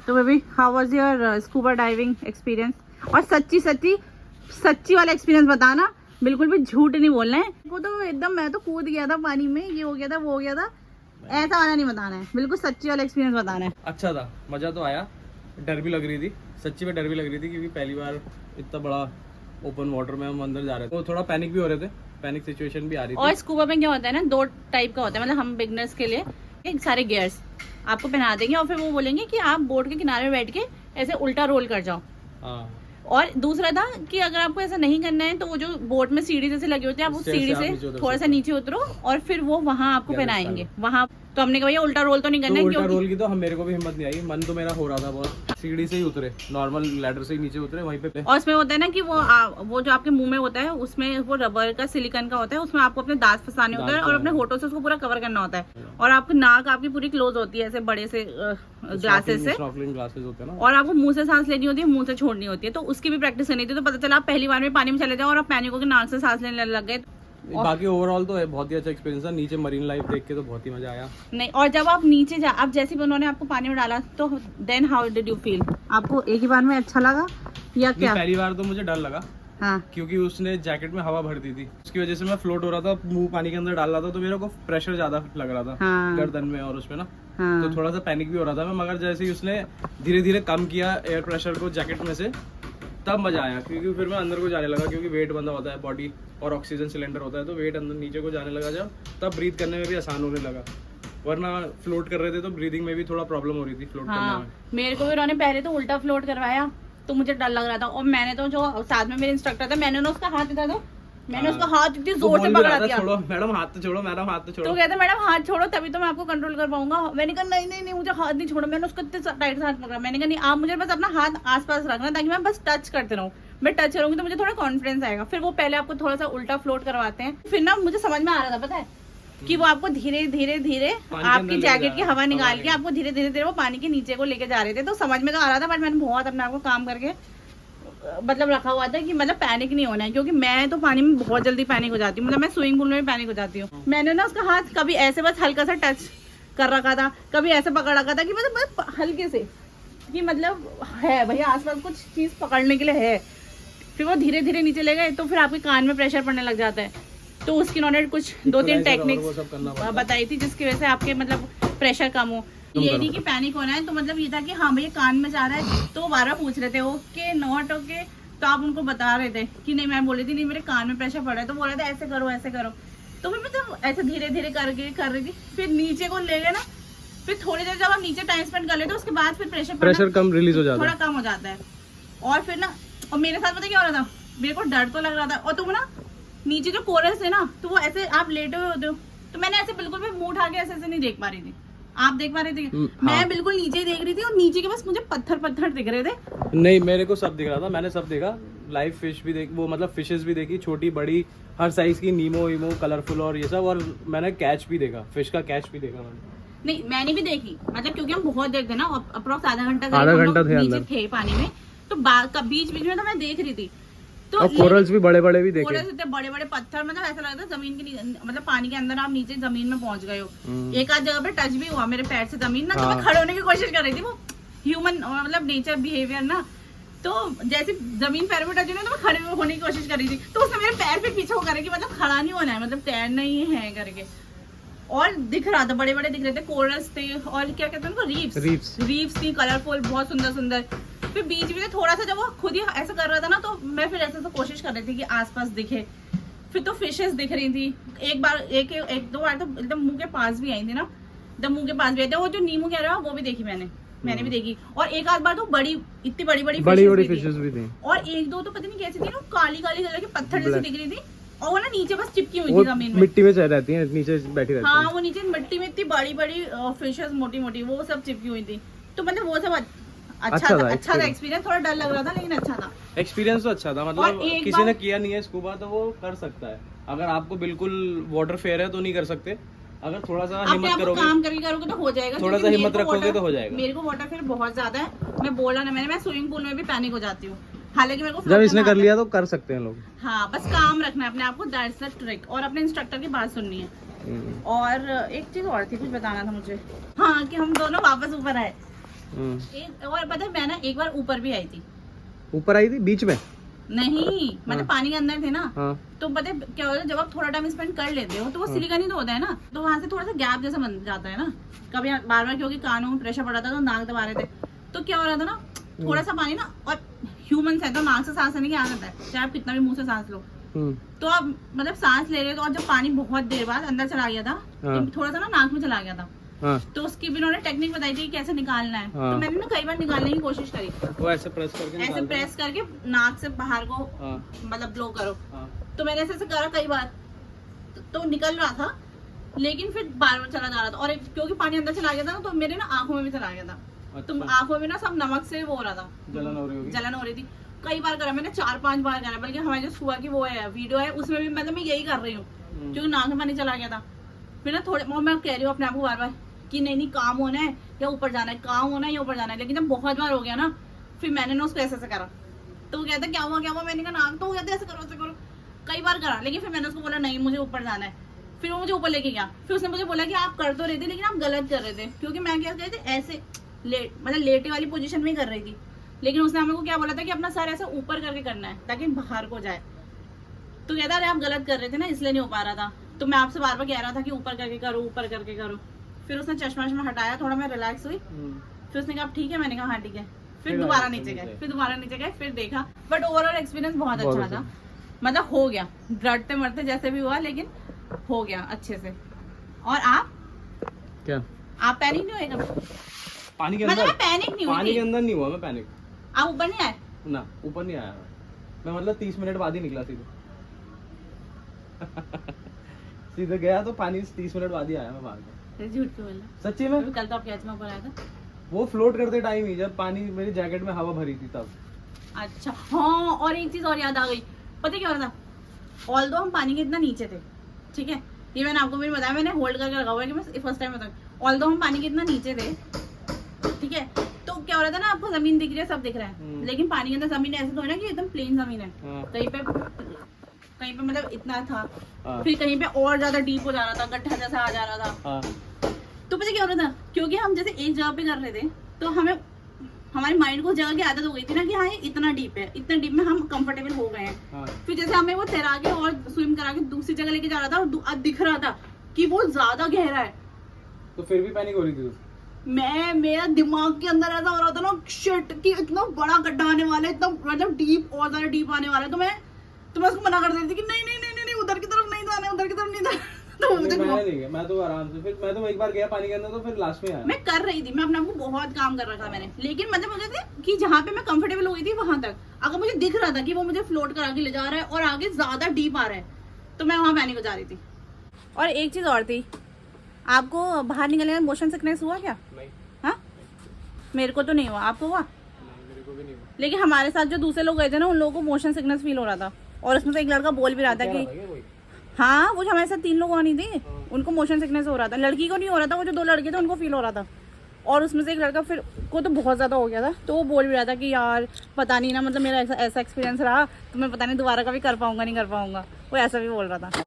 तो baby how was your scuba diving experience? और सच्ची वाला एक्सपीरियंस बताना, बिल्कुल भी झूठ नहीं बोलना है। वो तो एकदम मैं तो कूद गया था पानी में, ये हो गया था वो हो गया था, ऐसा वाला नहीं बताना है, बिल्कुल सच्ची वाला एक्सपीरियंस बताना है। अच्छा था, मजा तो आया, डर भी लग रही थी, सच्ची में डर भी लग रही थी क्योंकि पहली बार इतना बड़ा ओपन वाटर में हम अंदर जा रहे थे, तो थोड़ा पैनिक भी हो रहे थे, पैनिक सिचुएशन भी आ रही थी। और स्कूबा में क्या होता है ना, 2 टाइप का होता है, मतलब हम बिगनर्स के लिए एक सारे गियर्स आपको पहना देंगे और फिर वो बोलेंगे कि आप बोट के किनारे बैठ के ऐसे उल्टा रोल कर जाओ। हाँ। और दूसरा था कि अगर आपको ऐसा नहीं करना है तो वो जो बोट में सीढ़ी जैसे लगी होती है, आप उस सीढ़ी से थोड़ा सा नीचे उतरो और फिर वो वहाँ आपको पहनाएंगे वहाँ। तो हमने कहा भैया उल्टा रोल तो नहीं करना है, उल्टा रोल की तो मेरे को भी हिम्मत नहीं आई, मन तो मेरा हो रहा था बहुत। सीढ़ी से ही उतरे, नॉर्मल लैडर से ही नीचे उतरे वहीं पे। और उसमें होता है ना कि वो जो आपके मुंह में होता है उसमें वो रबर का सिलिकॉन का होता है, उसमें आपको अपने दांत फंसाने होते हैं और अपने होठों से उसको पूरा कवर करना होता है। और आपकी नाक आपकी पूरी क्लोज होती है ऐसे बड़े से ग्लासेस से, होते हैं ना। और आपको मुंह से सांस लेनी होती है, मुंह से छोड़नी होती है। तो उसकी भी प्रैक्टिस करनी थी। तो पता चला आप पहली बार में पानी में चले जाओ और आप पैनिक होकर नाक से सांस लेने लग गए। बाकी ओवरऑल तो बहुत ही अच्छा एक्सपीरियंस था, नीचे मरीन लाइफ देख के तो बहुत ही मजा आया। नहीं, और जब आप नीचे अब जैसे भी उन्होंने आपको पानी में डाला तो then how did you feel? आपको एक ही बार में अच्छा लगा या क्या? पहली बार तो मुझे डर लगा। हाँ। क्योंकि उसने जैकेट में हवा भर दी थी, उसकी वजह से मैं फ्लोट हो रहा था, मुंह पानी के अंदर डाल रहा था, तो मेरे को प्रेशर ज्यादा लग रहा था। हाँ। गर्दन में और उसमें ना। हाँ। तो थोड़ा सा पैनिक भी हो रहा था मैं, मगर जैसे ही उसने धीरे धीरे कम किया एयर प्रेशर को जैकेट में से, तब मजा आया। क्योंकि फिर मैं अंदर को जाने लगा, क्योंकि वेट बंधा होता है बॉडी और ऑक्सीजन सिलेंडर होता है, तो वेट अंदर नीचे को जाने लगा जब, तब ब्रीथ करने में भी आसान होने लगा। वरना फ्लोट कर रहे थे तो ब्रीदिंग में भी थोड़ा प्रॉब्लम हो रही थी फ्लोट करने में। मेरे को भी उन्होंने पहले तो उल्टा फ्लोट करवाया तो मुझे डर लग रहा था, और मैंने तो जो साथ में मेरे इंस्ट्रक्टर था, मैंने उसका हाथ दिखा दो, मैंने उसका हाथ इतनी जोर से पकड़ा दिया। छोड़ो मैडम, हाथ तो छोड़ो मैडम, हाथ तो छोड़ो। तो कहते मैडम हाथ छोड़ो तभी तो मैं आपको कंट्रोल कर पाऊंगा। मैंने कहा नहीं नहीं नहीं, मुझे हाथ नहीं छोड़ो। मैंने उसको इतने टाइट से हाथ पकड़ा, मैंने कहा नहीं, आप मुझे बस अपना हाथ आसपास रखना ताकि मैं बस टच करते रहूँ। मैं टच करूंगी तो मुझे थोड़ा कॉन्फिडेंस आएगा। फिर वो पहले आपको थोड़ा सा उल्टा फ्लोट करवाते हैं, फिर ना मुझे समझ में आ रहा था, पता है कि वो आपको धीरे धीरे धीरे आपकी जैकेट की हवा निकाल के आपको धीरे धीरे धीरे वो पानी के नीचे को लेके जा रहे थे। तो समझ में तो आ रहा था, बट मैंने बहुत अपने आप को काम करके मतलब रखा हुआ था कि मतलब पैनिक नहीं होना है, क्योंकि मैं तो पानी में बहुत जल्दी पैनिक हो जाती हूँ। मतलब मैं स्विमिंग पूल में भी पैनिक हो जाती हूँ। मैंने ना उसका हाथ कभी ऐसे बस हल्का सा टच कर रखा था, कभी ऐसे पकड़ रखा था कि मतलब हल्के से, कि मतलब है भैया आसपास कुछ चीज पकड़ने के लिए है। फिर वो धीरे धीरे नीचे ले गए तो फिर आपके कान में प्रेशर पड़ने लग जाता है। तो उसकी उन्होंने कुछ 2-3 टेक्निक्स बताई थी जिसकी वजह से आपके मतलब प्रेशर कम हो। ये नहीं कि पैनिक होना है, तो मतलब ये था कि हाँ भैया कान में जा रहा है, तो 12 पूछ रहे थे ओके नॉट ओके, तो आप उनको बता रहे थे कि नहीं, मैं बोली थी नहीं मेरे कान में प्रेशर पड़ रहा है, तो बोल रहे थे ऐसे करो ऐसे करो। तो फिर मतलब ऐसे धीरे धीरे करके कर रही थी। फिर नीचे को ले गए ना, फिर थोड़ी देर जब आप नीचे टाइम स्पेंड कर लेते उसके बाद फिर प्रेशर कम रिलीज हो जाता है, थोड़ा कम हो जाता है। और फिर ना, और मेरे साथ पता क्या हो रहा था, मेरे को डर तो लग रहा था, और तुम ना नीचे जो कोरस है ना, तो वो ऐसे आप लेटे हुए होते हो, तो मैंने ऐसे बिल्कुल भी मुंह उठा के ऐसे नहीं देख पा रही थी। आप देख पा रहे थे? मैं बिल्कुल नीचे ही देख रही थी और नीचे के बस मुझे पत्थर दिख रहे थे। नहीं, मेरे को सब दिख रहा था, मैंने सब देखा, लाइव फिश भी देख, वो मतलब फिशेस भी देखी, छोटी बड़ी हर साइज की, नीमो वीमो कलरफुल और ये सब, और मैंने कैच भी देखा, फिश का कैच भी देखा मैंने। नहीं मैंने भी देखी, मतलब क्योंकि हम बहुत देर थे ना, अप्रोक्स आधा घंटा थे पानी में, तो बीच में तो मैं देख रही थी। तो और कोरल्स भी बड़े बड़े भी देखे, कोरल्स इतने बड़े बड़े पत्थर, मतलब ऐसा लग रहा था जमीन के मतलब पानी के अंदर आप नीचे जमीन में पहुंच गए हो। एक आध जगह पे टच भी हुआ मेरे पैर से जमीन ना, तो मैं खड़े होने की कोशिश कर रही थी, वो ह्यूमन मतलब नेचर बिहेवियर ना, तो जैसे जमीन पैर में टच हुई ना, तो मैं खड़े होने की कोशिश कर रही थी, तो उसने मेरे पैर पे पीछे होकर कि मतलब खड़ा नहीं होना है, मतलब तैरना ही है करके। और दिख रहा था, बड़े बड़े दिख रहे थे, कोरल्स थे, और क्या कहते हैं उनको, रीफ्स थी, कलरफुल, बहुत सुंदर सुंदर। फिर बीच में थोड़ा सा जब वो खुद ही ऐसा कर रहा था ना, तो मैं फिर ऐसे तो कोशिश कर रही थी कि आसपास दिखे। फिर तो फिशेस दिख रही थी, एक दो बार तो एकदम मुंह के पास भी आई थी ना, एकदम मुंह के पास भी आई थी। वो जो नीमू कह रहा है वो भी देखी मैंने भी देखी, और एक आध बार तो इतनी बड़ी बड़ी फिशेस भी थी, और एक दो तो पता नहीं कैसी थी ना, काली कलर के पत्थर जैसी दिख रही थी, और वो ना नीचे बस चिपकी हुई थी जमीन में, मिट्टी में रहती है, नीचे बैठी रहती है। हाँ, वो नीचे मिट्टी में इतनी बड़ी बड़ी फिशेस मोटी मोटी वो सब चिपकी हुई थी। तो मतलब वो सब अच्छा था एक्सपीरियंस। थोड़ा डर लग रहा था लेकिन अच्छा था एक्सपीरियंस, तो अच्छा था। मतलब किसी ने किया नहीं है स्कूबा तो वो कर सकता है। अगर आपको बिल्कुल वाटर फेयर है तो नहीं कर सकते, अगर थोड़ा सा हिम्मत करोगे, काम करोगे तो हो जाएगा, थोड़ा सा हिम्मत रखोगे तो हो जाएगा। मेरे को वाटर फेयर बहुत ज्यादा है, मैं बोला ना, मैं स्विमिंग पूल में भी पैनिक हो जाती हूँ, हालांकि मेरे को जब इसने कर लिया तो कर सकते हैं लोग। हाँ, बस काम रखना है अपने आप को, दैट्स द ट्रिक, और अपने इंस्ट्रक्टर की बात सुननी है। और एक चीज और थी, कुछ बताना था मुझे, हाँ, कि हम दोनों वापस ऊपर आए, और पता है मैं ना एक बार ऊपर भी आई थी। ऊपर आई थी बीच में? नहीं मतलब पानी के अंदर थे ना। हाँ। तो पता है क्या होता है, जब आप थोड़ा टाइम स्पेंड कर लेते हो तो वो सिलिकॉन ही तो होता है ना, तो वहां से थोड़ा सा गैप जैसा बन जाता है ना। कभी बार बार क्योंकि कानों में प्रेशर पड़ा था तो नाक दबा रहे थे, तो क्या हो रहा था ना, थोड़ा सा पानी ना, और ह्यूमन है तो नाक से सांस लेने की आदत है, चाहे आप कितना भी मुंह से सांस लो। तो आप मतलब सांस ले रहे थे, और जब पानी बहुत देर बाद अंदर चला गया था, थोड़ा सा ना नाक में चला गया था, तो उसकी भी उन्होंने टेक्निक बताई थी कि कैसे निकालना है। तो मैंने ना कई बार निकालने की कोशिश करी, वो ऐसे प्रेस करके नाक से बाहर को मतलब ब्लो करो। तो मैंने ऐसे करा कई बार, तो निकल रहा था, लेकिन फिर बार बार चला जा रहा था, और क्योंकि पानी अंदर चला गया था ना, तो मेरे ना आंखों में भी चला गया था। तो आंखों में ना सब नमक से वो हो रहा था, जलन हो रही थी। कई बार करा मैंने, 4-5 बार करा, बल्कि हमारे जो सुबह की वो है वीडियो है उसमें भी मतलब मैं यही कर रही हूँ, क्योंकि नाक में पानी चला गया था। फिर ना थोड़े मैं कह रही हूँ अपने आप को बार बार कि नहीं काम होना है या ऊपर जाना है, काम होना है या ऊपर जाना है। लेकिन जब बहुत बार हो गया ना, फिर मैंने ना उसको ऐसे करा, तो वो कहता क्या हुआ, मैंने कहा नाक, तो वो कहते ऐसे करो। कई बार करा, लेकिन फिर मैंने उसको बोला नहीं मुझे ऊपर जाना है। फिर वो मुझे ऊपर लेके गया, फिर उसने मुझे बोला कि आप कर तो रहे थे लेकिन आप गलत कर रहे थे, क्योंकि मैं क्या कहते ऐसे मतलब लेटे वाली पोजीशन में कर रही थी। लेकिन उसने हमें को क्या बोला था कि अपना सर ऐसा ऊपर करके करना है ताकि बाहर को जाए। तो कहता अरे आप गलत कर रहे थे ना, इसलिए नहीं हो पा रहा था। तो मैं आपसे बार बार कह रहा था कि ऊपर करके करो। फिर उसने चश्मा हटाया, थोड़ा मैं रिलैक्स हुई। फिर उसने कहा ठीक है, मैंने कहा हाँ ठीक है। फिर दोबारा नीचे गए, फिर देखा। बट ओवरऑल एक्सपीरियंस बहुत अच्छा था, मतलब हो गया, डरते मरते जैसे भी हुआ, लेकिन हो गया अच्छे से। और आप क्या, आप पैनिक नहीं हुए कभी? पानी के अंदर? मैं पैनिक नहीं हुई, पानी के अंदर नहीं हुआ मैं पैनिक। आप ऊपर नहीं आए? ना, ऊपर नहीं आया मैं, मतलब 30 मिनट बाद ही निकला सीधे। सीधे गया तो पानी 30 मिनट बाद ही आया मैं बाहर। झूठ क्यों बोला? सच्ची में? कल तो आप कैच में ऊपर आया था। वो फ्लोट करते टाइम ही, जब पानी मेरी जैकेट में हवा भरी थी तब। अच्छा हाँ, और एक चीज और याद आ गई, पता क्या हो रहा था, ऑल्दो हम पानी के इतना नीचे थे, ठीक है, ये मैंने आपको भी बताया, मैंने होल्ड करके लगा हुआ है कि मैं फर्स्ट टाइम बताऊँ। ऑल्दो हम पानी के इतना नीचे थे, ठीक है, तो क्या हो रहा था ना, आपको जमीन दिख रही है, सब दिख रहा है, लेकिन पानी के अंदर जमीन ऐसे तो है ना कि एकदम प्लेन जमीन है। कहीं पे मतलब इतना था, फिर कहीं पे और ज्यादा डीप हो जा रहा था, गड्ढा जैसा आ जा रहा था। तो पता क्या हो रहा था, क्योंकि हम जैसे एक जगह पे कर रहे थे, तो हमें हमारे माइंड को जगह की आदत हो गई थी ना कि हाँ ये इतना डीप है, इतना डीप में हम कंफर्टेबल हो गए हैं। फिर जैसे हमें वो तैरा के और स्विम करा के दूसरी जगह लेके जा रहा था, और दिख रहा था कि वो ज्यादा गहरा है, तो फिर भी पैनिक हो रही थी। मेरा दिमाग के अंदर ऐसा हो रहा था ना, शिट कि इतना बड़ा गड्ढा आने वाला है, इतना मतलब डीप, और ज्यादा डीप आने वाला है। तो मैं उसको मना कर देती थी कि नहीं उधर की तरफ नहीं जाना है, उधर की तरफ नहीं जाना। तो मैं तो आराम से, फिर मैं तो एक बार गया पानी के अंदर, तो फिर लास्ट में आया। मैं कर रही थी, मैं अपने आप को बहुत काम कर रखा था मैंने, लेकिन मतलब मुझे थे कि जहाँ पे मैं कंफर्टेबल हो गई थी वहां तक, अगर मुझे दिख रहा था कि वो मुझे फ्लोट करा के ले जा रहा है और आगे ज्यादा डीप आ रहा है, तो मैं वहां पैनिक हो जा रही थी। और एक चीज और थी, आपको बाहर निकलने में मोशन सिकनेस हुआ क्या? हाँ, मेरे को तो नहीं हुआ, आपको हुआ? मेरे को भी नहीं हुआ। लेकिन हमारे साथ जो दूसरे लोग गए थे ना, उन लोगों को मोशन सिकनेस फील हो रहा था, और उसमें से एक लड़का बोल भी रहा था कि हाँ, वो जो हमारे साथ 3 लोग नहीं थे, उनको मोशन सिकनेस हो रहा था। लड़की को नहीं हो रहा था, वो जो 2 लड़के थे उनको फील हो रहा था, और उसमें से एक लड़का फिर को तो बहुत ज्यादा हो गया था। तो वो बोल भी रहा था कि यार पता नहीं ना, मतलब मेरा ऐसा एक्सपीरियंस रहा, तो मैं पता नहीं दोबारा कभी कर पाऊंगा नहीं कर पाऊंगा, वो ऐसा भी बोल रहा था।